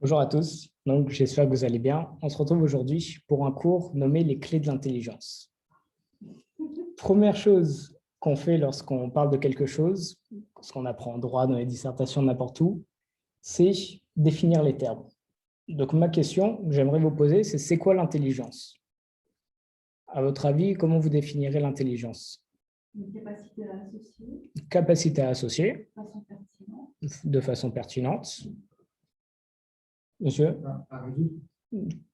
Bonjour à tous, donc j'espère que vous allez bien. On se retrouve aujourd'hui pour un cours nommé les clés de l'intelligence. Première chose qu'on fait lorsqu'on parle de quelque chose, ce qu'on apprend en droit, dans les dissertations, n'importe où, c'est définir les termes. Donc ma question que j'aimerais vous poser, c'est quoi l'intelligence? À votre avis, comment vous définirez l'intelligence? Une capacité à associer, Capacité à associer de façon pertinente, de façon pertinente. Monsieur? À résoudre.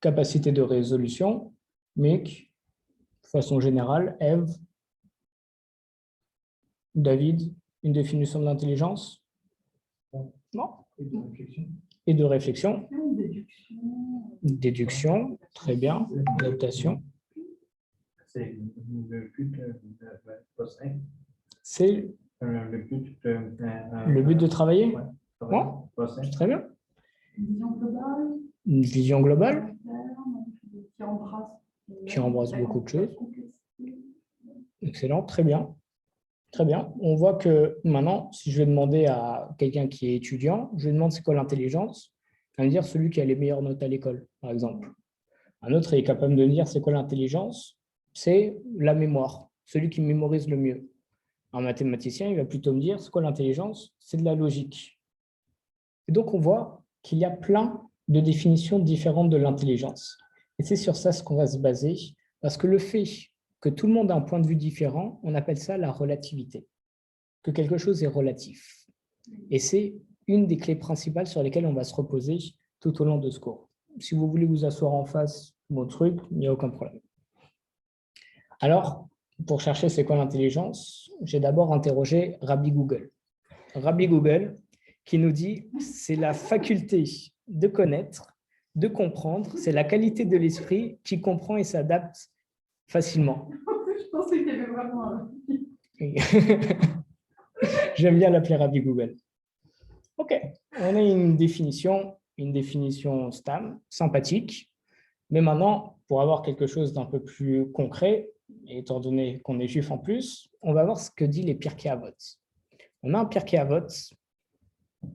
Capacité de résolution, Mick, de façon générale, Eve, David, une définition de l'intelligence? Non. Et de réflexion. Et de réflexion? déduction. Déduction, très bien. Adaptation. C'est le but de poster. C'est le but de travailler? Ouais, Ouais, très bien. Une vision globale, Une vision globale qui embrasse beaucoup de choses. Excellent, très bien. Très bien. On voit que maintenant, si je vais demander à quelqu'un qui est étudiant, je lui demande c'est quoi l'intelligence, il va me dire celui qui a les meilleures notes à l'école, par exemple. Un autre est capable de me dire c'est quoi l'intelligence, c'est la mémoire, celui qui mémorise le mieux. Un mathématicien, il va plutôt me dire c'est quoi l'intelligence, c'est de la logique. Et donc, on voit qu'il y a plein de définitions différentes de l'intelligence. Et c'est sur ça ce qu'on va se baser, parce que le fait que tout le monde a un point de vue différent, on appelle ça la relativité, que quelque chose est relatif. Et c'est une des clés principales sur lesquelles on va se reposer tout au long de ce cours. Si vous voulez vous asseoir en face de mon truc, il n'y a aucun problème. Alors, pour chercher c'est quoi l'intelligence, j'ai d'abord interrogé Rabbi Google. Rabbi Google qui nous dit c'est la faculté de connaître, de comprendre, c'est la qualité de l'esprit qui comprend et s'adapte facilement. Je pensais qu'il y avait vraiment un... J'aime bien l'appeler Rabbi Google. Ok, on a une définition STAM, sympathique. Mais maintenant, pour avoir quelque chose d'un peu plus concret, et étant donné qu'on est juif en plus, on va voir ce que dit les Pirkei Avot. On a un Pirkei Avot,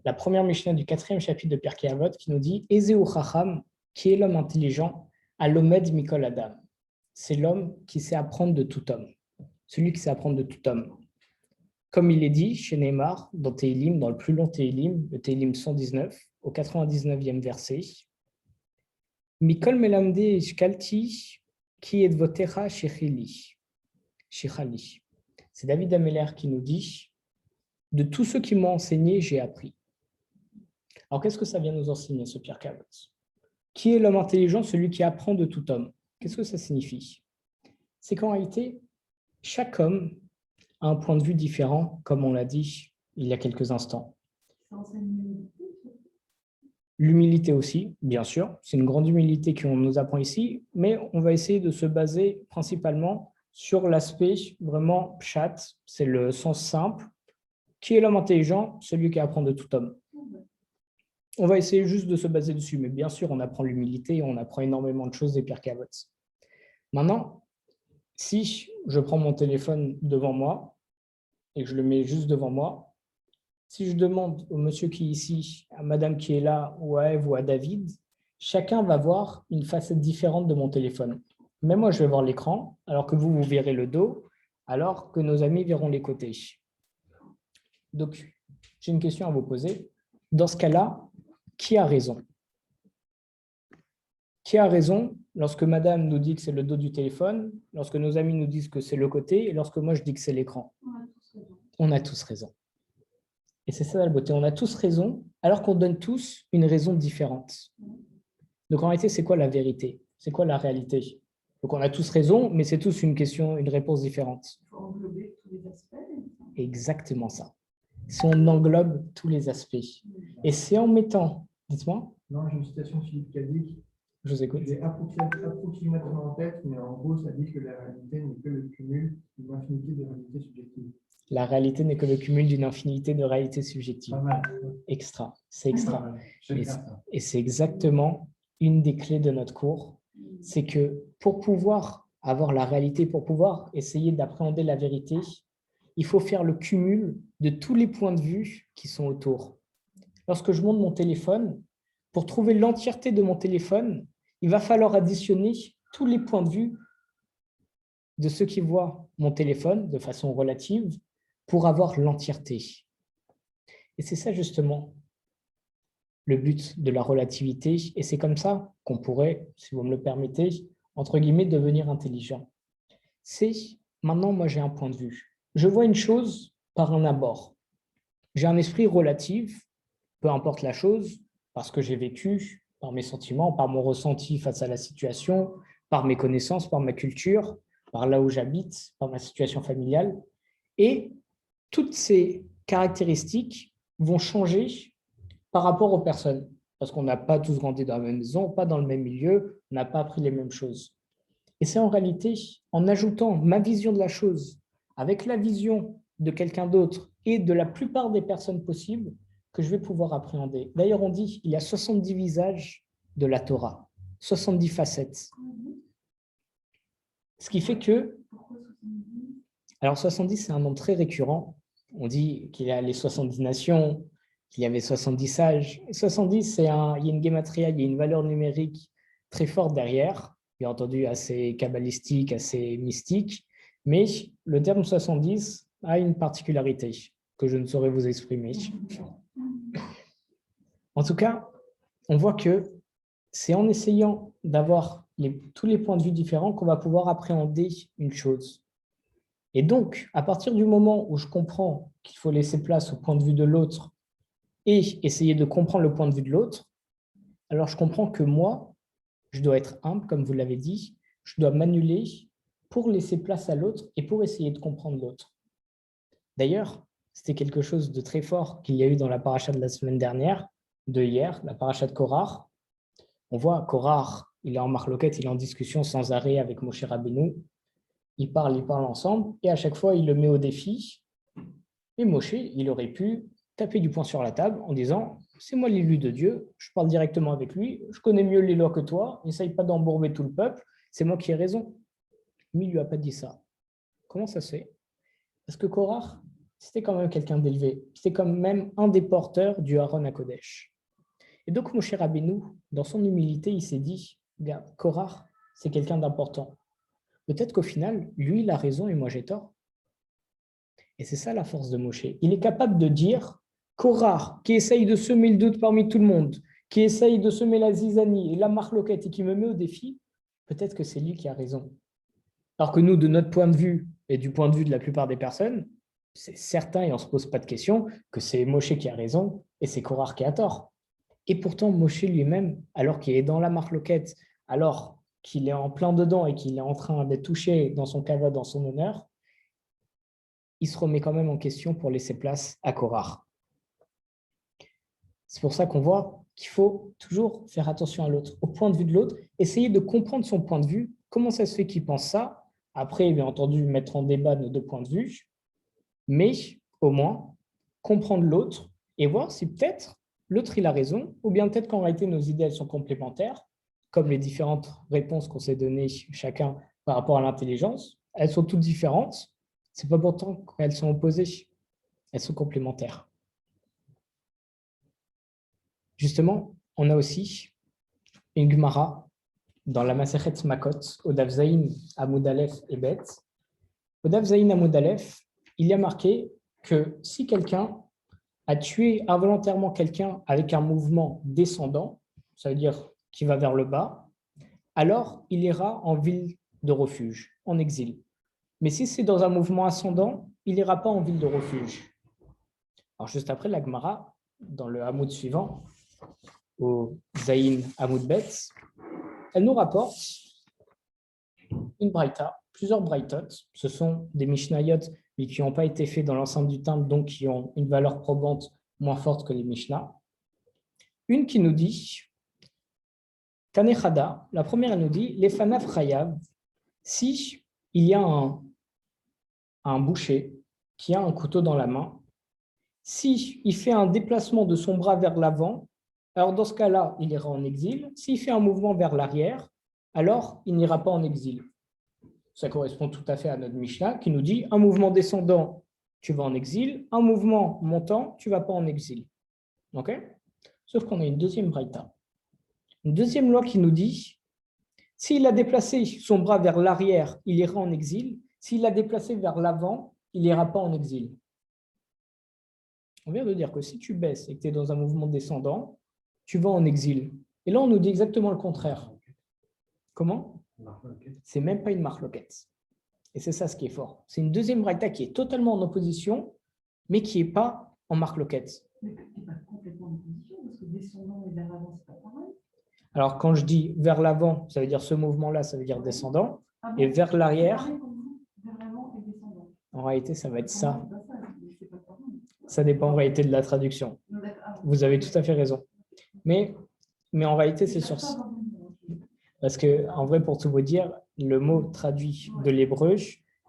la première Mishnah du 4e chapitre de Pirkei Avot, qui nous dit « Ezeu Chacham, qui est l'homme intelligent, Alomed Mikol Adam ». C'est l'homme qui sait apprendre de tout homme, celui qui sait apprendre de tout homme. Comme il est dit chez Neymar, dans Teilim, dans le plus long Teilim, le Teilim 119, au 99e verset, Mikol melamde ishkalti ki et votecha shechali. C'est David Ameller qui nous dit de tous ceux qui m'ont enseigné, j'ai appris. Alors qu'est-ce que ça vient nous enseigner, ce Pirkei Avot? Qui est l'homme intelligent, celui qui apprend de tout homme? Qu'est-ce que ça signifie? C'est qu'en réalité, chaque homme a un point de vue différent, comme on l'a dit il y a quelques instants. L'humilité aussi, bien sûr, c'est une grande humilité qu'on nous apprend ici, mais on va essayer de se baser principalement sur l'aspect vraiment pshat, c'est le sens simple. Qui est l'homme intelligent? Celui qui apprend de tout homme. On va essayer juste de se baser dessus, mais bien sûr, on apprend l'humilité et on apprend énormément de choses des Pirkei Avot. Maintenant, si je prends mon téléphone devant moi et que je le mets juste devant moi, si je demande au monsieur qui est ici, à madame qui est là, ou à Ève ou à David, chacun va voir une facette différente de mon téléphone. Mais moi, je vais voir l'écran, alors que vous verrez le dos, alors que nos amis verront les côtés. Donc, j'ai une question à vous poser. Dans ce cas-là, qui a raison? Qui a raison lorsque madame nous dit que c'est le dos du téléphone, lorsque nos amis nous disent que c'est le côté, et lorsque moi je dis que c'est l'écran? On a tous raison. Et c'est ça la beauté, on a tous raison, alors qu'on donne tous une raison différente. Donc en réalité, c'est quoi la vérité? C'est quoi la réalité? Donc on a tous raison, mais c'est tous une question, une réponse différente. Il faut englober tous les aspects. Exactement ça. Si on englobe tous les aspects. Et c'est en mettant, dites-moi. Non, j'ai une citation de Philippe Cadic. Je vous écoute. Je l'ai approximativement en tête, mais en gros, ça dit que la réalité n'est que le cumul d'une infinité de réalités subjectives. La réalité n'est que le cumul d'une infinité de réalités subjectives. Pas mal. Extra, c'est extra. J'aime bien ça. Et c'est exactement une des clés de notre cours. C'est que pour pouvoir avoir la réalité, pour pouvoir essayer d'appréhender la vérité, il faut faire le cumul de tous les points de vue qui sont autour. Lorsque je monte mon téléphone, pour trouver l'entièreté de mon téléphone, il va falloir additionner tous les points de vue de ceux qui voient mon téléphone de façon relative pour avoir l'entièreté. Et c'est ça justement le but de la relativité. Et c'est comme ça qu'on pourrait, si vous me le permettez, entre guillemets, devenir intelligent. C'est, maintenant, moi j'ai un point de vue. Je vois une chose par un abord. J'ai un esprit relatif, peu importe la chose, parce que j'ai vécu, par mes sentiments, par mon ressenti face à la situation, par mes connaissances, par ma culture, par là où j'habite, par ma situation familiale. Et toutes ces caractéristiques vont changer par rapport aux personnes, parce qu'on n'a pas tous grandi dans la même maison, pas dans le même milieu, on n'a pas appris les mêmes choses. Et c'est en réalité, en ajoutant ma vision de la chose avec la vision de quelqu'un d'autre et de la plupart des personnes possibles, que je vais pouvoir appréhender. D'ailleurs, on dit qu'il y a 70 visages de la Torah, 70 facettes. Ce qui fait que, alors 70, c'est un nombre très récurrent. On dit qu'il y a les 70 nations, qu'il y avait 70 sages. 70, il y a une gématria, il y a une valeur numérique très forte derrière, bien entendu assez kabbalistique, assez mystique, mais le terme 70 a une particularité que je ne saurais vous exprimer. En tout cas, on voit que c'est en essayant d'avoir tous les points de vue différents qu'on va pouvoir appréhender une chose. Et donc, à partir du moment où je comprends qu'il faut laisser place au point de vue de l'autre et essayer de comprendre le point de vue de l'autre, alors je comprends que moi, je dois être humble, comme vous l'avez dit, je dois m'annuler pour laisser place à l'autre et pour essayer de comprendre l'autre. D'ailleurs, c'était quelque chose de très fort qu'il y a eu dans la paracha de la semaine dernière, de hier, la paracha de Korach. On voit Korach, il est en marloquette, il est en discussion sans arrêt avec Moshe Rabbeinu. Ils parlent ensemble et à chaque fois, il le met au défi. Et Moshe, il aurait pu taper du poing sur la table en disant « C'est moi l'élu de Dieu, je parle directement avec lui, je connais mieux les lois que toi, n'essaye pas d'embourber tout le peuple, c'est moi qui ai raison. » Mais il ne lui a pas dit ça. Comment ça se fait? Parce que Korach, c'était quand même quelqu'un d'élevé. C'était quand même un des porteurs du Aaron à Kodesh. Et donc, Moshe Rabbeinu, dans son humilité, il s'est dit, Korach, c'est quelqu'un d'important. Peut-être qu'au final, lui, il a raison et moi, j'ai tort. Et c'est ça la force de Moshe. Il est capable de dire, Korach, qui essaye de semer le doute parmi tout le monde, qui essaye de semer la zizanie et la marloquette et qui me met au défi, peut-être que c'est lui qui a raison. Alors que nous, de notre point de vue et du point de vue de la plupart des personnes, c'est certain et on ne se pose pas de questions que c'est Moshe qui a raison et c'est Korach qui a tort. Et pourtant, Moshe lui-même, alors qu'il est dans la marloquette, alors qu'il est en plein dedans et qu'il est en train d'être touché dans son kavod, dans son honneur, il se remet quand même en question pour laisser place à Korach. C'est pour ça qu'on voit qu'il faut toujours faire attention à l'autre, au point de vue de l'autre, essayer de comprendre son point de vue, comment ça se fait qu'il pense ça, après, bien entendu, mettre en débat nos deux points de vue, mais au moins comprendre l'autre et voir si peut-être l'autre il a raison, ou bien peut-être qu'en réalité nos idées elles sont complémentaires, comme les différentes réponses qu'on s'est données chacun par rapport à l'intelligence, elles sont toutes différentes, c'est pas pourtant qu'elles sont opposées, elles sont complémentaires. Justement, on a aussi une Gemara dans la Masechet Makot, au Daf Zayin, Amoud Aleph et Bet. Au Daf Zayin, Amoud Aleph, il y a marqué que si quelqu'un a tué involontairement quelqu'un avec un mouvement descendant, ça veut dire qu'il va vers le bas, alors il ira en ville de refuge, en exil. Mais si c'est dans un mouvement ascendant, il n'ira pas en ville de refuge. Alors juste après, la Gemara, dans le Hamoud suivant, au Zayin Hamoud Bet, elle nous rapporte une braïta, plusieurs braïtot. Ce sont des Mishnayot, mais qui n'ont pas été faits dans l'enceinte du temple, donc qui ont une valeur probante moins forte que les Mishnah. Une qui nous dit, Tanechada, la première elle nous dit, les Fanaf Chayav, si il y a un boucher qui a un couteau dans la main, si il fait un déplacement de son bras vers l'avant, alors dans ce cas-là, il ira en exil. S'il fait un mouvement vers l'arrière, alors il n'ira pas en exil. Ça correspond tout à fait à notre Mishnah qui nous dit un mouvement descendant, tu vas en exil, un mouvement montant, tu ne vas pas en exil. Okay? Sauf qu'on a une deuxième braïta une deuxième loi qui nous dit, s'il a déplacé son bras vers l'arrière, il ira en exil. S'il l'a déplacé vers l'avant, il n'ira pas en exil. On vient de dire que si tu baisses et que tu es dans un mouvement descendant, tu vas en exil. Et là, on nous dit exactement le contraire. Comment? C'est même pas une marloquette. Et c'est ça ce qui est fort. C'est une deuxième braïta qui est totalement en opposition, mais qui n'est pas en marloquette. Mais tu n'es pas complètement en opposition, parce que descendant et vers l'avant, c'est pas pareil. Alors, quand je dis vers l'avant, ça veut dire ce mouvement-là, ça veut dire descendant. Ah bon, Et vers l'arrière, c'est pareil pour vous, vers l'avant et descendant. en réalité, ça va être ça. C'est pas ça, c'est pas pareil. Ça dépend en réalité de la traduction. Non, d'accord. Ah, Vous avez tout à fait raison. Mais en réalité, c'est sur ça. ça. Parce que, en vrai, pour tout vous dire, le mot traduit de l'hébreu,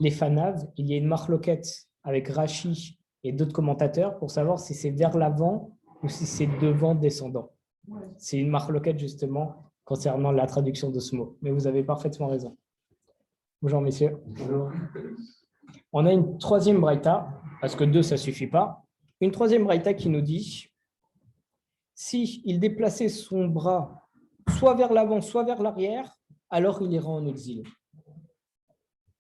les fanav, il y a une marloquette avec Rashi et d'autres commentateurs pour savoir si c'est vers l'avant ou si c'est devant descendant. C'est une marloquette justement concernant la traduction de ce mot. Mais vous avez parfaitement raison. Bonjour messieurs. Bonjour. On a une troisième braïta, parce que deux, ça ne suffit pas. Une troisième braïta qui nous dit, si il déplaçait son bras soit vers l'avant, soit vers l'arrière, alors il ira en exil.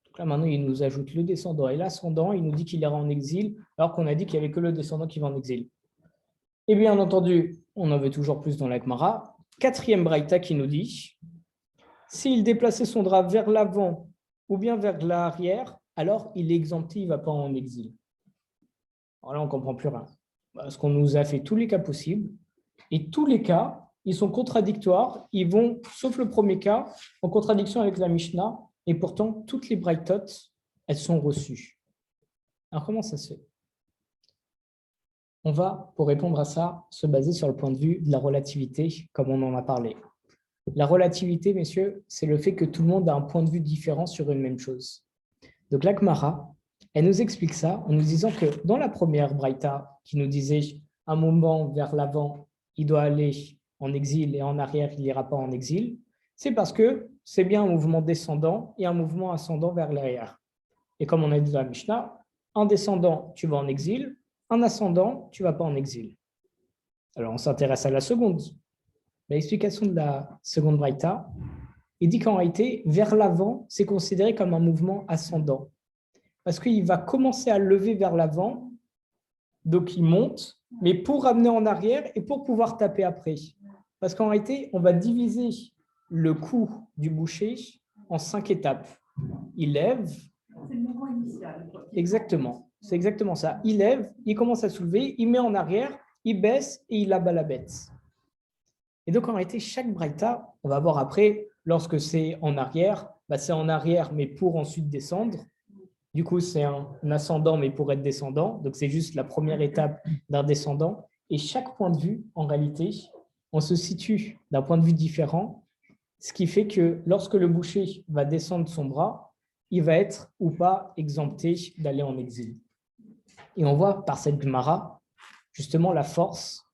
Donc là, maintenant, il nous ajoute le descendant et l'ascendant. Il nous dit qu'il ira en exil, alors qu'on a dit qu'il n'y avait que le descendant qui va en exil. Et bien entendu, on en veut toujours plus dans la Gemara. Quatrième braïta qui nous dit, s'il déplaçait son drap vers l'avant ou bien vers l'arrière, alors il est exempté, il ne va pas en exil. Alors là, on ne comprend plus rien. Parce qu'on nous a fait tous les cas possibles. Et tous les cas, ils sont contradictoires. Ils vont, sauf le premier cas, en contradiction avec la Mishnah. Et pourtant, toutes les braïtot, elles sont reçues. Alors, comment ça se fait? On va, pour répondre à ça, se baser sur le point de vue de la relativité, comme on en a parlé. La relativité, messieurs, c'est le fait que tout le monde a un point de vue différent sur une même chose. Donc, la Gemara, elle nous explique ça en nous disant que dans la première braïta, qui nous disait un mouvement vers l'avant, il doit aller en exil et en arrière, il n'ira pas en exil, c'est parce que c'est bien un mouvement descendant et un mouvement ascendant vers l'arrière. Et comme on a dit dans la Mishnah, un descendant, tu vas en exil, un ascendant, tu ne vas pas en exil. Alors, on s'intéresse à la seconde. L'explication de la seconde braïta, il dit qu'en réalité, vers l'avant, c'est considéré comme un mouvement ascendant. Parce qu'il va commencer à lever vers l'avant, donc il monte, mais pour ramener en arrière et pour pouvoir taper après. Parce qu'en réalité, on va diviser le coup du boucher en 5 étapes. Il lève. C'est le mouvement initial. Exactement, c'est exactement ça. Il lève, il commence à soulever, il met en arrière, il baisse et il abat la bête. Et donc en réalité, chaque braïta, on va voir après, lorsque c'est en arrière, c'est en arrière, mais pour ensuite descendre. Du coup, c'est un ascendant, mais pour être descendant. Donc, c'est juste la première étape d'un descendant. Et chaque point de vue, en réalité, on se situe d'un point de vue différent, ce qui fait que lorsque le boucher va descendre son bras, il va être ou pas exempté d'aller en exil. Et on voit par cette Gemara, justement, la force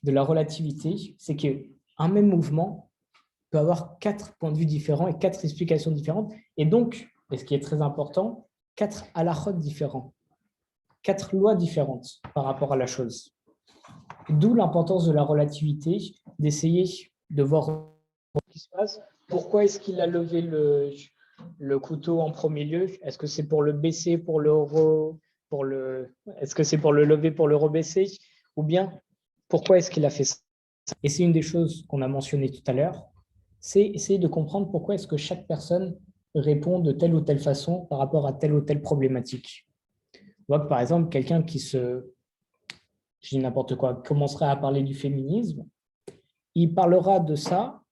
de la relativité, c'est qu'un même mouvement peut avoir 4 points de vue différents et 4 explications différentes. Et donc, et ce qui est très important, 4 halachot différents, 4 lois différentes par rapport à la chose. D'où l'importance de la relativité, d'essayer de voir ce qui se passe. Pourquoi est-ce qu'il a levé le couteau en premier lieu? Est-ce que c'est pour le baisser, est-ce que c'est pour le lever, pour le rebaisser? Ou bien, pourquoi est-ce qu'il a fait ça? Et c'est une des choses qu'on a mentionnées tout à l'heure, c'est essayer de comprendre pourquoi est-ce que chaque personne répond de telle ou telle façon par rapport à telle ou telle problématique. On voit que par exemple, quelqu'un qui je dis n'importe quoi, commencerait à parler du féminisme, il parlera de ça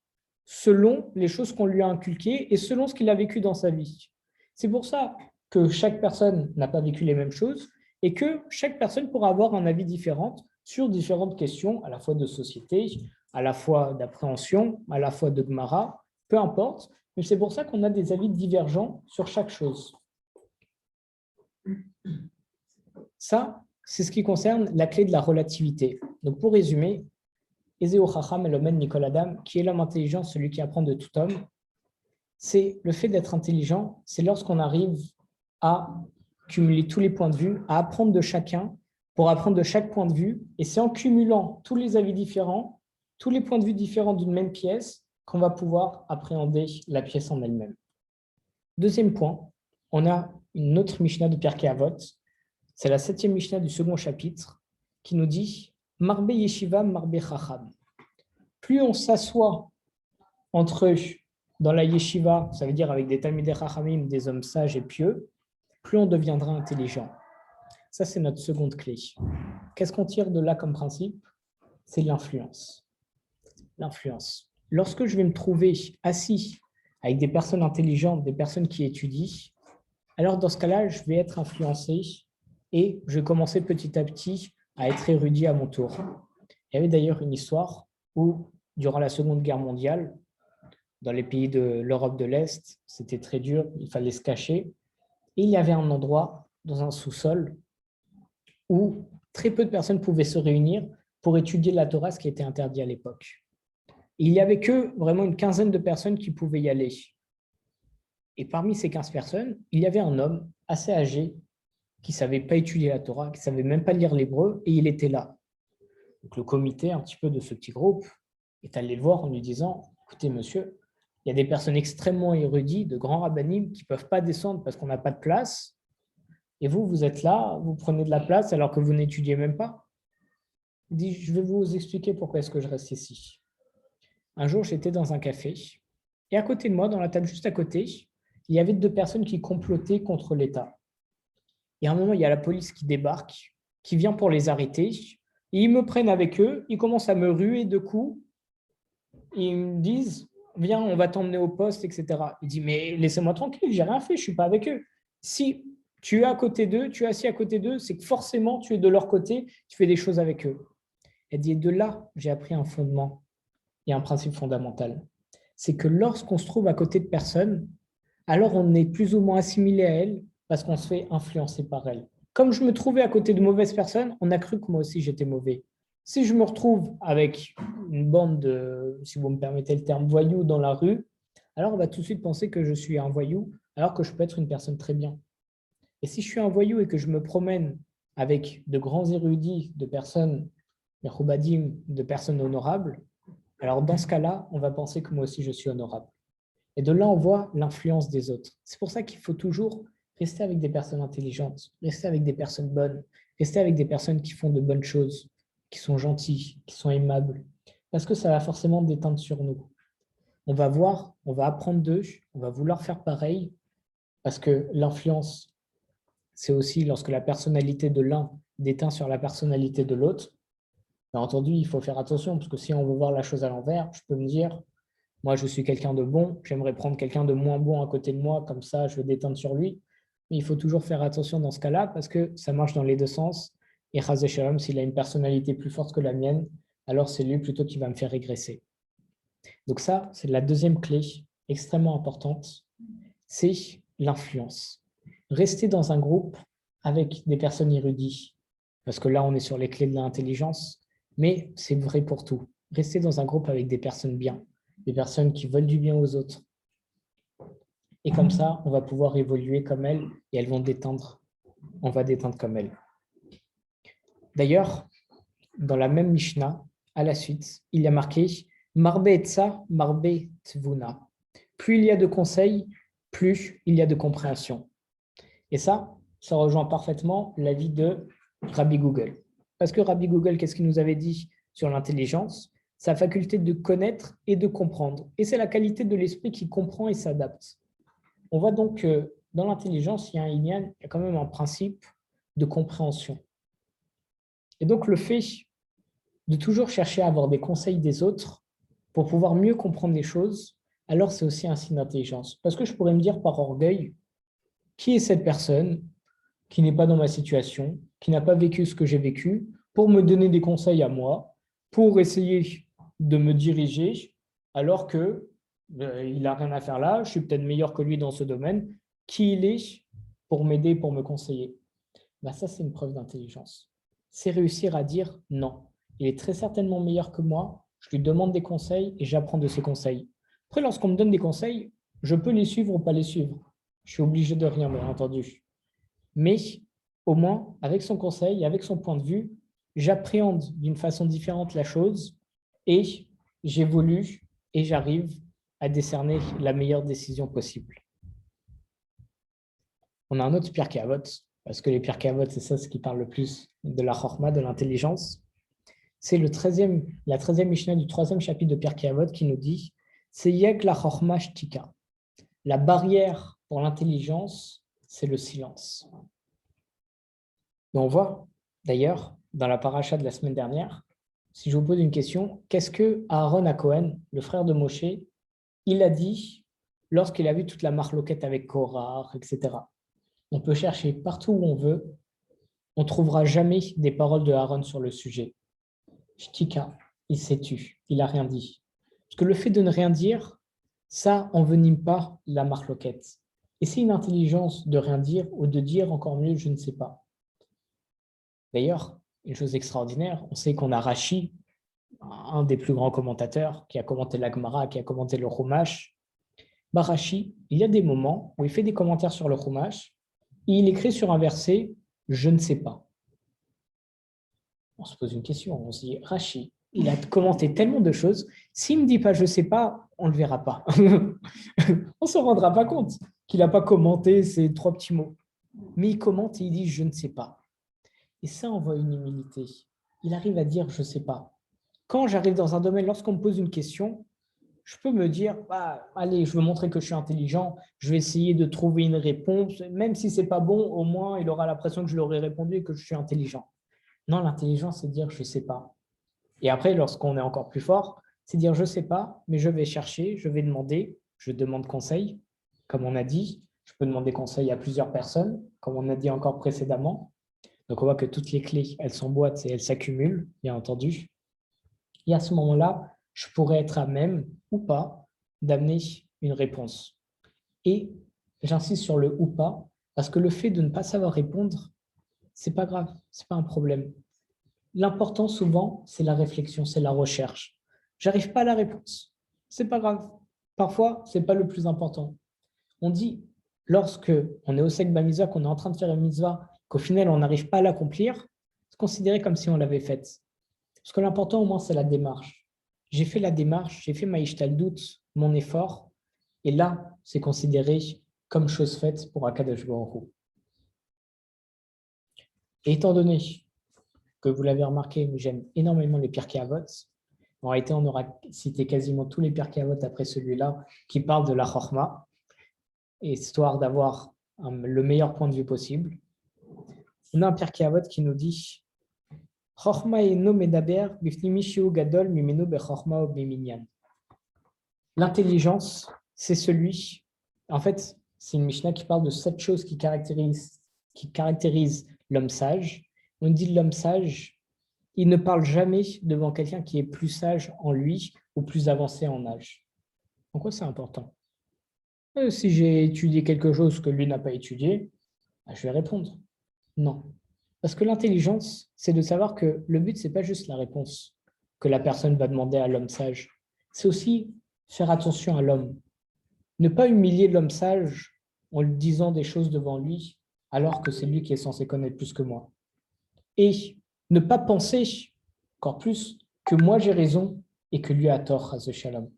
selon les choses qu'on lui a inculquées et selon ce qu'il a vécu dans sa vie. C'est pour ça que chaque personne n'a pas vécu les mêmes choses et que chaque personne pourra avoir un avis différent sur différentes questions, à la fois de société, à la fois d'appréhension, à la fois de Gemara, peu importe. Mais c'est pour ça qu'on a des avis divergents sur chaque chose. Ça, c'est ce qui concerne la clé de la relativité. Donc, pour résumer, Ezeo Chacham Elomen Nikol Adam, qui est l'homme intelligent, celui qui apprend de tout homme, c'est le fait d'être intelligent, c'est lorsqu'on arrive à cumuler tous les points de vue, à apprendre de chacun pour apprendre de chaque point de vue, et c'est en cumulant tous les avis différents tous les points de vue différents d'une même pièce qu'on va pouvoir appréhender la pièce en elle-même. Deuxième point, on a une autre Mishnah de Pirkei Avot, c'est la 7e Mishnah du second chapitre, qui nous dit « Marbe yeshiva, marbe chacham ». Plus on s'assoit entre eux dans la yeshiva, ça veut dire avec des talmidei chachamim, des hommes sages et pieux, plus on deviendra intelligent. Ça, c'est notre seconde clé. Qu'est-ce qu'on tire de là comme principe? C'est l'influence. L'influence. Lorsque je vais me trouver assis avec des personnes intelligentes, des personnes qui étudient, alors dans ce cas-là, je vais être influencé et je vais commencer petit à petit à être érudit à mon tour. Il y avait d'ailleurs une histoire où, durant la Seconde Guerre mondiale, dans les pays de l'Europe de l'Est, c'était très dur, il fallait se cacher. Et il y avait un endroit, dans un sous-sol, où très peu de personnes pouvaient se réunir pour étudier la Torah, ce qui était interdit à l'époque. Il n'y avait que vraiment une quinzaine de personnes qui pouvaient y aller. Et parmi ces 15 personnes, il y avait un homme assez âgé qui ne savait pas étudier la Torah, qui ne savait même pas lire l'hébreu, et il était là. Donc le comité, un petit peu de ce petit groupe, est allé le voir en lui disant « Écoutez, monsieur, il y a des personnes extrêmement érudites, de grands rabbinim, qui ne peuvent pas descendre parce qu'on n'a pas de place. Et vous, vous êtes là, vous prenez de la place alors que vous n'étudiez même pas. » Il dit « Je vais vous expliquer pourquoi est-ce que je reste ici. » Un jour, j'étais dans un café, et à côté de moi, dans la table juste à côté, il y avait 2 personnes qui complotaient contre l'État. Et à un moment, il y a la police qui débarque, qui vient pour les arrêter. Et ils me prennent avec eux, ils commencent à me ruer de coups. Et ils me disent, viens, on va t'emmener au poste, etc. Il dit, mais laissez-moi tranquille, j'ai rien fait, je ne suis pas avec eux. Si tu es à côté d'eux, tu es assis à côté d'eux, c'est que forcément, tu es de leur côté, tu fais des choses avec eux. Elle dit, et de là, j'ai appris un fondement et un principe fondamental. C'est que lorsqu'on se trouve à côté de personnes, alors on est plus ou moins assimilé à elles parce qu'on se fait influencer par elles. Comme je me trouvais à côté de mauvaises personnes, on a cru que moi aussi j'étais mauvais. Si je me retrouve avec une bande de, si vous me permettez le terme, voyous dans la rue, alors on va tout de suite penser que je suis un voyou alors que je peux être une personne très bien. Et si je suis un voyou et que je me promène avec de grands érudits, de personnes, de personnes honorables, alors dans ce cas-là, on va penser que moi aussi je suis honorable. Et de là, on voit l'influence des autres. C'est pour ça qu'il faut toujours rester avec des personnes intelligentes, rester avec des personnes bonnes, rester avec des personnes qui font de bonnes choses, qui sont gentilles, qui sont aimables, parce que ça va forcément déteindre sur nous. On va voir, on va apprendre d'eux, on va vouloir faire pareil, parce que l'influence, c'est aussi lorsque la personnalité de l'un déteint sur la personnalité de l'autre. Bien entendu, il faut faire attention, parce que si on veut voir la chose à l'envers, je peux me dire, moi, je suis quelqu'un de bon, j'aimerais prendre quelqu'un de moins bon à côté de moi, comme ça, je vais déteindre sur lui. Mais il faut toujours faire attention dans ce cas-là, parce que ça marche dans les deux sens. Et Chazé Shalom, s'il a une personnalité plus forte que la mienne, alors c'est lui plutôt qui va me faire régresser. Donc ça, c'est la deuxième clé extrêmement importante, c'est l'influence. Rester dans un groupe avec des personnes érudites, parce que là, on est sur les clés de l'intelligence, mais c'est vrai pour tout. Rester dans un groupe avec des personnes bien, des personnes qui veulent du bien aux autres. Et comme ça, on va pouvoir évoluer comme elles et elles vont déteindre. On va déteindre comme elles. D'ailleurs, dans la même Mishnah, à la suite, il y a marqué « Marbe etza, marbe tvuna ». Plus il y a de conseils, plus il y a de compréhension. Et ça rejoint parfaitement l'avis de Rabbi Google. Parce que Rabbi Google, qu'est-ce qu'il nous avait dit sur l'intelligence? Sa faculté de connaître et de comprendre. Et c'est la qualité de l'esprit qui comprend et s'adapte. On voit donc que dans l'intelligence, il y a quand même un principe de compréhension. Et donc le fait de toujours chercher à avoir des conseils des autres pour pouvoir mieux comprendre les choses, alors c'est aussi un signe d'intelligence. Parce que je pourrais me dire par orgueil, qui est cette personne qui n'est pas dans ma situation, qui n'a pas vécu ce que j'ai vécu, pour me donner des conseils à moi, pour essayer de me diriger, alors que il n'a rien à faire là, je suis peut-être meilleur que lui dans ce domaine, qui il est pour m'aider, pour me conseiller. Ben ça, c'est une preuve d'intelligence. C'est réussir à dire non. Il est très certainement meilleur que moi, je lui demande des conseils et j'apprends de ses conseils. Après, lorsqu'on me donne des conseils, je peux les suivre ou pas les suivre. Je suis obligé de rien, bien entendu. Mais au moins, avec son conseil, avec son point de vue, j'appréhende d'une façon différente la chose et j'évolue et j'arrive à décerner la meilleure décision possible. On a un autre Pirkei Avot, parce que les Pirkei Avot, c'est ça ce qui parle le plus de la Chorma, de l'intelligence. C'est la 13e Mishnah du 3e chapitre de Pirkei Avot qui nous dit « Seyek la Chorma shtika ». La barrière pour l'intelligence, c'est le silence. Et on voit, d'ailleurs, dans la paracha de la semaine dernière, si je vous pose une question, qu'est-ce que Aaron à Cohen, le frère de Moshe, il a dit lorsqu'il a vu toute la marloquette avec Korah, etc. On peut chercher partout où on veut, on ne trouvera jamais des paroles de Aaron sur le sujet. Shtika, il s'est tu, il n'a rien dit. Parce que le fait de ne rien dire, ça n'envenime pas la marloquette. Et c'est une intelligence de rien dire ou de dire encore mieux, je ne sais pas. D'ailleurs, une chose extraordinaire, on sait qu'on a Rashi, un des plus grands commentateurs, qui a commenté la Gemara, qui a commenté le Chumash. Rashi, il y a des moments où il fait des commentaires sur le Chumash, et il écrit sur un verset « je ne sais pas ». On se pose une question, on se dit « Rashi, il a commenté tellement de choses, s'il ne me dit pas « je ne sais pas », on ne le verra pas. On ne se rendra pas compte qu'il n'a pas commenté ces 3 petits mots. Mais il commente et il dit « je ne sais pas ». Et ça envoie une humilité. Il arrive à dire « je ne sais pas ». Quand j'arrive dans un domaine, lorsqu'on me pose une question, je peux me dire allez, je veux montrer que je suis intelligent, je vais essayer de trouver une réponse, même si ce n'est pas bon, au moins il aura l'impression que je lui aurais répondu et que je suis intelligent. Non, l'intelligence, c'est dire je ne sais pas. Et après, lorsqu'on est encore plus fort, c'est dire je ne sais pas, mais je vais chercher, je vais demander, je demande conseil, comme on a dit, je peux demander conseil à plusieurs personnes, comme on a dit encore précédemment. Donc on voit que toutes les clés, elles s'emboîtent et elles s'accumulent, bien entendu. Et à ce moment-là, je pourrais être à même ou pas d'amener une réponse. Et j'insiste sur le ou pas, parce que le fait de ne pas savoir répondre, c'est pas grave, c'est pas un problème. L'important souvent, c'est la réflexion, c'est la recherche. J'arrive pas à la réponse, c'est pas grave. Parfois, c'est pas le plus important. On dit, lorsque on est au sec bamitzvah, qu'on est en train de faire une mitzvah, qu'au final on n'arrive pas à l'accomplir, c'est considéré comme si on l'avait faite. Parce que l'important au moins, c'est la démarche. J'ai fait la démarche, j'ai fait ma ishtaldout, mon effort, et là, c'est considéré comme chose faite pour Akadosh Baruch Hu. Et étant donné que vous l'avez remarqué, j'aime énormément les Pirkei Avot, en réalité, on aura cité quasiment tous les Pirkei Avot après celui-là qui parlent de la Chorma, histoire d'avoir le meilleur point de vue possible. On a un Pirkei Avot qui nous dit l'intelligence, c'est celui. En fait, c'est une Mishnah qui parle de 7 choses qui caractérisent l'homme sage. On dit l'homme sage, il ne parle jamais devant quelqu'un qui est plus sage en lui ou plus avancé en âge. Pourquoi c'est important? Si j'ai étudié quelque chose que lui n'a pas étudié, je vais répondre. Non. Parce que l'intelligence, c'est de savoir que le but, ce n'est pas juste la réponse que la personne va demander à l'homme sage. C'est aussi faire attention à l'homme. Ne pas humilier l'homme sage en lui disant des choses devant lui, alors que c'est lui qui est censé connaître plus que moi. Et ne pas penser, encore plus, que moi j'ai raison et que lui a tort, Chazé Shalom.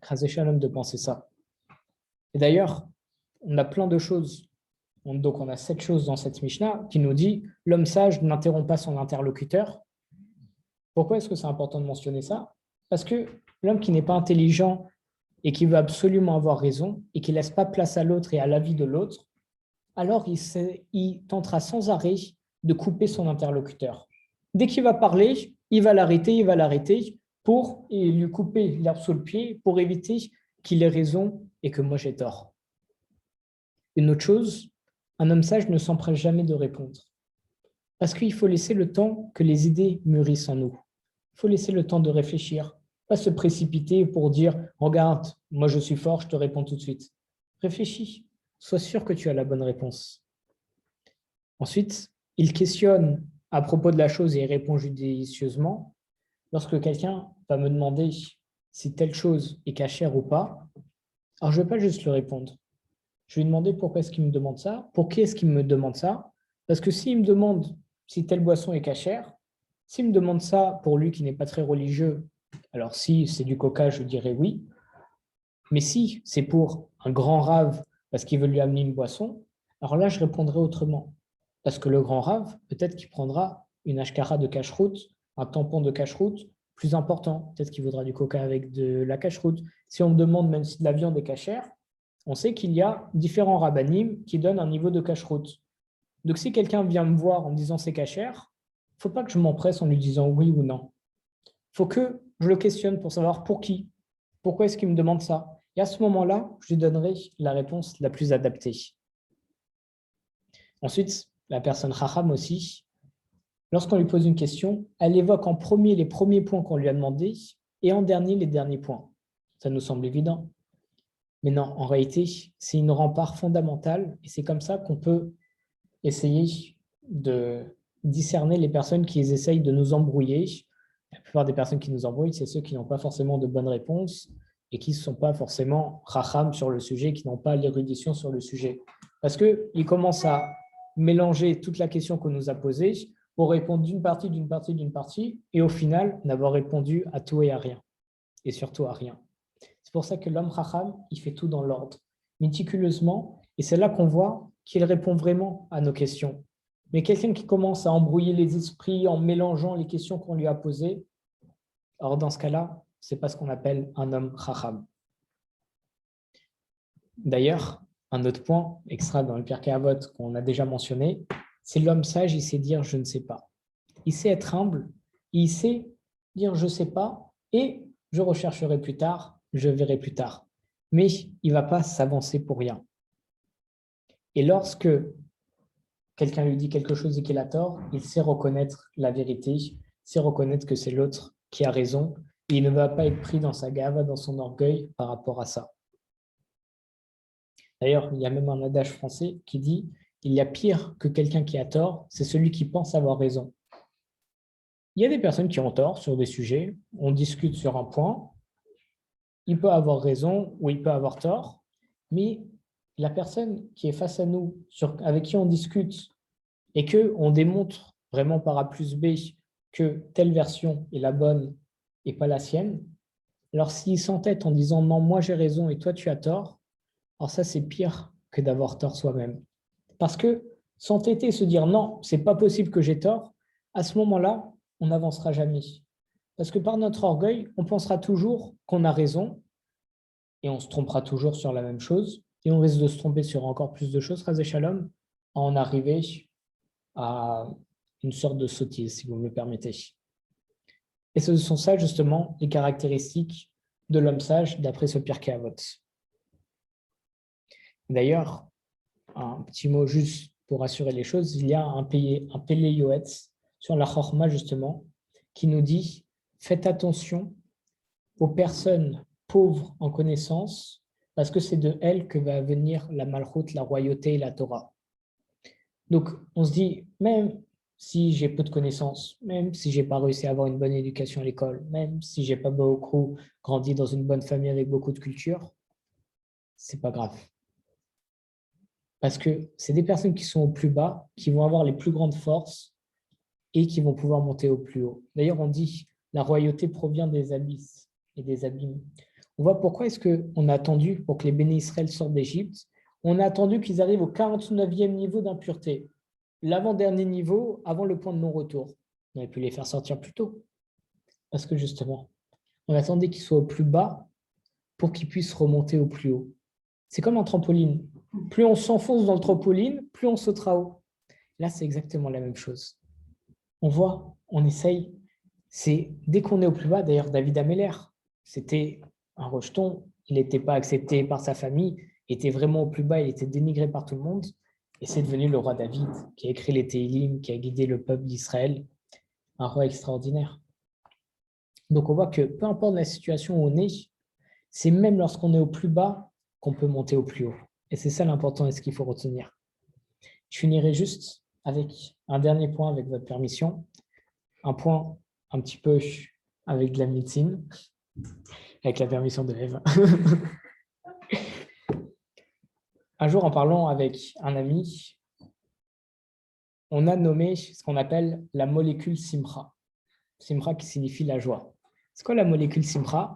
Chazé Shalom de penser ça. Et d'ailleurs, on a plein de choses. Donc, on a 7 choses dans cette Mishnah qui nous dit « L'homme sage n'interrompt pas son interlocuteur ». Pourquoi est-ce que c'est important de mentionner ça? Parce que l'homme qui n'est pas intelligent et qui veut absolument avoir raison et qui ne laisse pas place à l'autre et à l'avis de l'autre, alors il tentera sans arrêt de couper son interlocuteur. Dès qu'il va parler, il va l'arrêter pour lui couper l'herbe sous le pied pour éviter qu'il ait raison et que moi j'ai tort. Une autre chose, un homme sage ne s'empresse jamais de répondre. Parce qu'il faut laisser le temps que les idées mûrissent en nous. Il faut laisser le temps de réfléchir, pas se précipiter pour dire « Regarde, moi je suis fort, je te réponds tout de suite ». Réfléchis, sois sûr que tu as la bonne réponse. Ensuite, il questionne à propos de la chose et il répond judicieusement. Lorsque quelqu'un va me demander si telle chose est cachère ou pas, alors je ne vais pas juste lui répondre. Je vais lui demander pourquoi est-ce qu'il me demande ça, pour qui est-ce qu'il me demande ça. Parce que s'il me demande si telle boisson est cachère, s'il me demande ça pour lui qui n'est pas très religieux Alors, si c'est du coca, je dirais oui. Mais si c'est pour un grand rave parce qu'il veut lui amener une boisson, alors là, je répondrai autrement. Parce que le grand rave, peut-être qu'il prendra une ashkara de cache-route, un tampon de cache-route plus important. Peut-être qu'il voudra du coca avec de la cache-route. Si on me demande même si de la viande est cachère, on sait qu'il y a différents rabbanim qui donnent un niveau de cache-route. Donc, si quelqu'un vient me voir en me disant c'est cachère, il ne faut pas que je m'empresse en lui disant oui ou non. Il faut que je le questionne pour savoir pour qui. Pourquoi est-ce qu'il me demande ça? Et à ce moment-là, je lui donnerai la réponse la plus adaptée. Ensuite, la personne Chacham aussi, lorsqu'on lui pose une question, elle évoque en premier les premiers points qu'on lui a demandés et en dernier les derniers points. Ça nous semble évident. Mais non, en réalité, c'est une rempart fondamentale et c'est comme ça qu'on peut essayer de discerner les personnes qui essayent de nous embrouiller. La plupart des personnes qui nous embrouillent, c'est ceux qui n'ont pas forcément de bonnes réponses et qui ne sont pas forcément racham sur le sujet, qui n'ont pas l'érudition sur le sujet. Parce qu'ils commencent à mélanger toute la question qu'on nous a posée pour répondre d'une partie, et au final, n'avoir répondu à tout et à rien, et surtout à rien. C'est pour ça que l'homme racham, il fait tout dans l'ordre, méticuleusement, et c'est là qu'on voit qu'il répond vraiment à nos questions. Mais quelqu'un qui commence à embrouiller les esprits en mélangeant les questions qu'on lui a posées, alors dans ce cas-là, c'est pas ce qu'on appelle un homme chacham. D'ailleurs, un autre point extra dans le Pirkei Avot qu'on a déjà mentionné, c'est l'homme sage, il sait dire je ne sais pas. Il sait être humble, il sait dire je ne sais pas et je rechercherai plus tard, je verrai plus tard. Mais il ne va pas s'avancer pour rien. Et lorsque quelqu'un lui dit quelque chose et qu'il a tort, il sait reconnaître la vérité, il sait reconnaître que c'est l'autre qui a raison, et il ne va pas être pris dans sa gave, dans son orgueil par rapport à ça. D'ailleurs, il y a même un adage français qui dit « Il y a pire que quelqu'un qui a tort, c'est celui qui pense avoir raison ». Il y a des personnes qui ont tort sur des sujets, on discute sur un point, il peut avoir raison ou il peut avoir tort, mais la personne qui est face à nous, avec qui on discute, et qu'on démontre vraiment par A plus B que telle version est la bonne et pas la sienne, alors s'il s'entête en disant « non, moi j'ai raison et toi tu as tort », alors ça c'est pire que d'avoir tort soi-même. Parce que s'entêter et se dire « non, c'est pas possible que j'ai tort », à ce moment-là, on n'avancera jamais. Parce que par notre orgueil, on pensera toujours qu'on a raison et on se trompera toujours sur la même chose et on risque de se tromper sur encore plus de choses, Razé Shalom, à en arriver à une sorte de sottise, si vous me le permettez. Et ce sont ça, justement, les caractéristiques de l'homme sage d'après ce Pirkei Avot. D'ailleurs, un petit mot juste pour assurer les choses, il y a un Pélé Yoetz sur la Chorma, justement, qui nous dit « Faites attention aux personnes pauvres en connaissance, parce que c'est de elles que va venir la Malchut, la royauté et la Torah. » Donc, on se dit, même si j'ai peu de connaissances, même si je n'ai pas réussi à avoir une bonne éducation à l'école, même si je n'ai pas beaucoup grandi dans une bonne famille avec beaucoup de culture, ce n'est pas grave. Parce que c'est des personnes qui sont au plus bas, qui vont avoir les plus grandes forces et qui vont pouvoir monter au plus haut. D'ailleurs, on dit la royauté provient des abysses et des abîmes. On voit pourquoi est-ce qu'on a attendu pour que les béné Israël sortent d'Égypte. On a attendu qu'ils arrivent au 49e niveau d'impureté, l'avant-dernier niveau avant le point de non-retour. On aurait pu les faire sortir plus tôt. Parce que justement, on attendait qu'ils soient au plus bas pour qu'ils puissent remonter au plus haut. C'est comme un trampoline. Plus on s'enfonce dans le trampoline, plus on sautera haut. Là, c'est exactement la même chose. On voit, on essaye. C'est dès qu'on est au plus bas, d'ailleurs, David Ameller, c'était un rejeton, il n'était pas accepté par sa famille, il était vraiment au plus bas, il était dénigré par tout le monde. Et c'est devenu le roi David, qui a écrit les Téhilim, qui a guidé le peuple d'Israël, un roi extraordinaire. Donc on voit que peu importe la situation où on est, c'est même lorsqu'on est au plus bas qu'on peut monter au plus haut. Et c'est ça l'important et ce qu'il faut retenir. Je finirai juste avec un dernier point, avec votre permission. Un point un petit peu avec de la médecine, avec la permission de Eve. Un jour, en parlant avec un ami, on a nommé ce qu'on appelle la molécule Simcha. Simcha qui signifie la joie. C'est quoi la molécule Simra?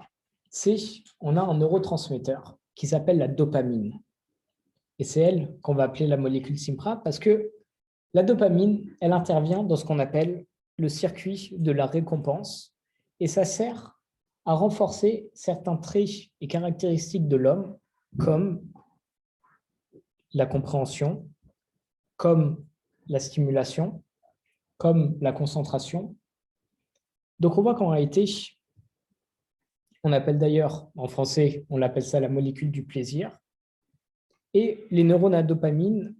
On a un neurotransmetteur qui s'appelle la dopamine. Et c'est elle qu'on va appeler la molécule Simra parce que la dopamine, elle intervient dans ce qu'on appelle le circuit de la récompense et ça sert à renforcer certains traits et caractéristiques de l'homme comme la compréhension, comme la stimulation, comme la concentration. Donc on voit qu'en réalité, on appelle d'ailleurs, en français, on l'appelle ça la molécule du plaisir. Et les neurones à dopamine,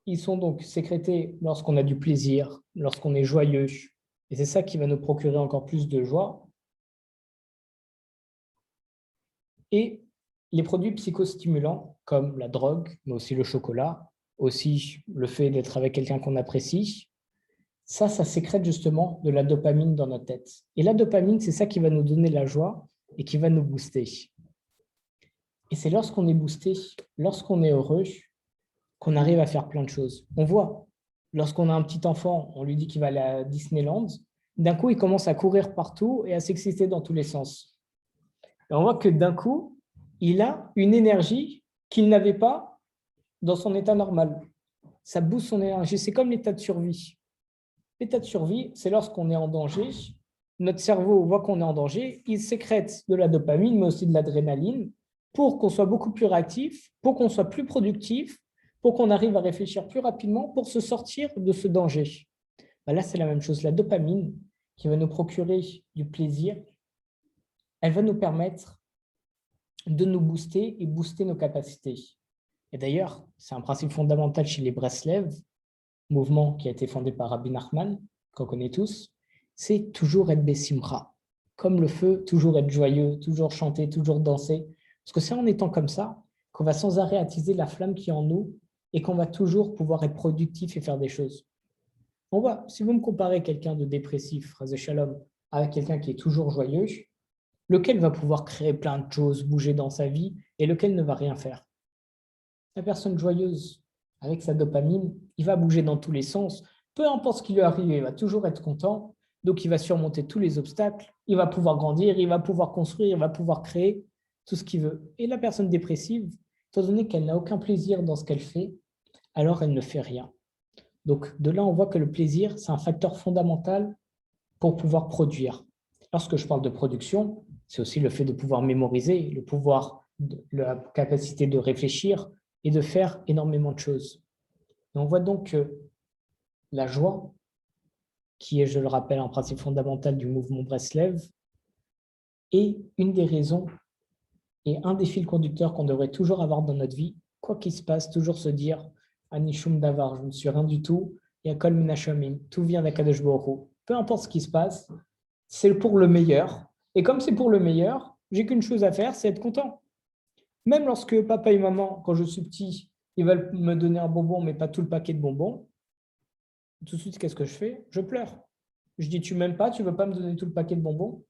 ils sont donc sécrétés lorsqu'on a du plaisir, lorsqu'on est joyeux. Et c'est ça qui va nous procurer encore plus de joie. Et les produits psychostimulants, comme la drogue, mais aussi le chocolat, aussi le fait d'être avec quelqu'un qu'on apprécie, ça sécrète justement de la dopamine dans notre tête. Et la dopamine, c'est ça qui va nous donner la joie et qui va nous booster. Et c'est lorsqu'on est boosté, lorsqu'on est heureux, qu'on arrive à faire plein de choses. On voit, lorsqu'on a un petit enfant, on lui dit qu'il va aller à Disneyland, d'un coup, il commence à courir partout et à s'exciter dans tous les sens. Et on voit que d'un coup, il a une énergie qu'il n'avait pas dans son état normal. Ça booste son énergie. C'est comme l'état de survie. L'état de survie, c'est lorsqu'on est en danger. Notre cerveau voit qu'on est en danger, il sécrète de la dopamine, mais aussi de l'adrénaline, pour qu'on soit beaucoup plus réactif, pour qu'on soit plus productif, pour qu'on arrive à réfléchir plus rapidement, pour se sortir de ce danger. Là, c'est la même chose. La dopamine, qui va nous procurer du plaisir, elle va nous permettre de nous booster et booster nos capacités. Et d'ailleurs, c'est un principe fondamental chez les Breslev, mouvement qui a été fondé par Rabbi Nachman, qu'on connaît tous, c'est toujours être Bessimra, comme le feu, toujours être joyeux, toujours chanter, toujours danser. Parce que c'est en étant comme ça qu'on va sans arrêt attiser la flamme qui est en nous et qu'on va toujours pouvoir être productif et faire des choses. On voit, si vous me comparez quelqu'un de dépressif, Razé Shalom, avec quelqu'un qui est toujours joyeux, lequel va pouvoir créer plein de choses, bouger dans sa vie, et lequel ne va rien faire? La personne joyeuse, avec sa dopamine, il va bouger dans tous les sens. Peu importe ce qui lui arrive, il va toujours être content. Donc, il va surmonter tous les obstacles. Il va pouvoir grandir, il va pouvoir construire, il va pouvoir créer tout ce qu'il veut. Et la personne dépressive, étant donné qu'elle n'a aucun plaisir dans ce qu'elle fait, alors elle ne fait rien. Donc, de là, on voit que le plaisir, c'est un facteur fondamental pour pouvoir produire. Lorsque je parle de production, c'est aussi le fait de pouvoir mémoriser, le pouvoir, la capacité de réfléchir et de faire énormément de choses. Et on voit donc que la joie, qui est, je le rappelle, un principe fondamental du mouvement Breslev, est une des raisons et un des fils conducteurs qu'on devrait toujours avoir dans notre vie, quoi qu'il se passe, toujours se dire Anishum Davar, je ne suis rien du tout, et Akol Minashamim, tout vient d'Akadosh Baruch Hu. Peu importe ce qui se passe, c'est pour le meilleur. Et comme c'est pour le meilleur, j'ai qu'une chose à faire, c'est être content. Même lorsque papa et maman, quand je suis petit, ils veulent me donner un bonbon, mais pas tout le paquet de bonbons, tout de suite, qu'est-ce que je fais? Je pleure. Je dis, tu m'aimes pas, tu veux pas me donner tout le paquet de bonbons?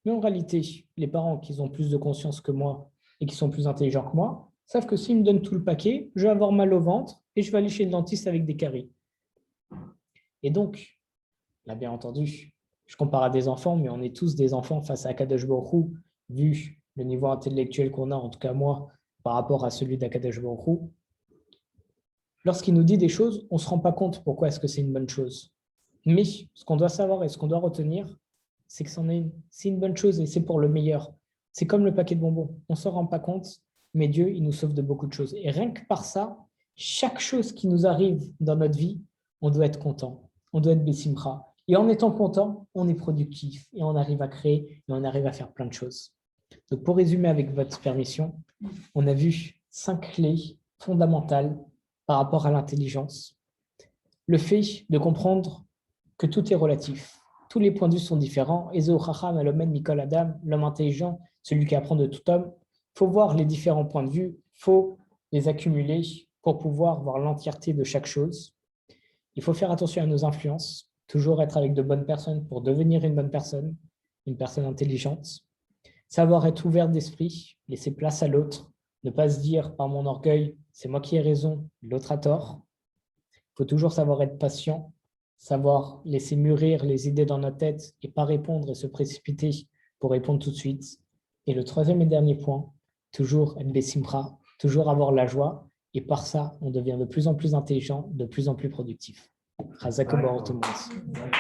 Mais en réalité, les parents qui ont plus de conscience que moi et qui sont plus intelligents que moi, savent que s'ils me donnent tout le paquet, je vais avoir mal au ventre et je vais aller chez le dentiste avec des caries. Et donc, là, bien entendu, je compare à des enfants, mais on est tous des enfants face à Akadosh Baruch Hu, vu le niveau intellectuel qu'on a, en tout cas moi, par rapport à celui d'Akadosh Baruch Hu. Lorsqu'il nous dit des choses, on ne se rend pas compte pourquoi est-ce que c'est une bonne chose. Mais ce qu'on doit savoir et ce qu'on doit retenir, c'est que c'est une bonne chose et c'est pour le meilleur. C'est comme le paquet de bonbons. On ne s'en rend pas compte, mais Dieu, il nous sauve de beaucoup de choses. Et rien que par ça, chaque chose qui nous arrive dans notre vie, on doit être content. On doit être Bessimra. Et en étant content, on est productif et on arrive à créer et on arrive à faire plein de choses. Donc pour résumer avec votre permission, on a vu 5 clés fondamentales par rapport à l'intelligence. Le fait de comprendre que tout est relatif. Tous les points de vue sont différents. L'homme intelligent, celui qui apprend de tout homme. Il faut voir les différents points de vue, il faut les accumuler pour pouvoir voir l'entièreté de chaque chose. Il faut faire attention à nos influences, toujours être avec de bonnes personnes pour devenir une personne intelligente. Savoir être ouvert d'esprit, laisser place à l'autre, ne pas se dire par mon orgueil, c'est moi qui ai raison, l'autre a tort. Il faut toujours savoir être patient, savoir laisser mûrir les idées dans notre tête et pas répondre et se précipiter pour répondre tout de suite. Et le troisième et dernier point, toujours être besimra, toujours avoir la joie. Et par ça, on devient de plus en plus intelligent, de plus en plus productif. Chazak Obaor tout le monde.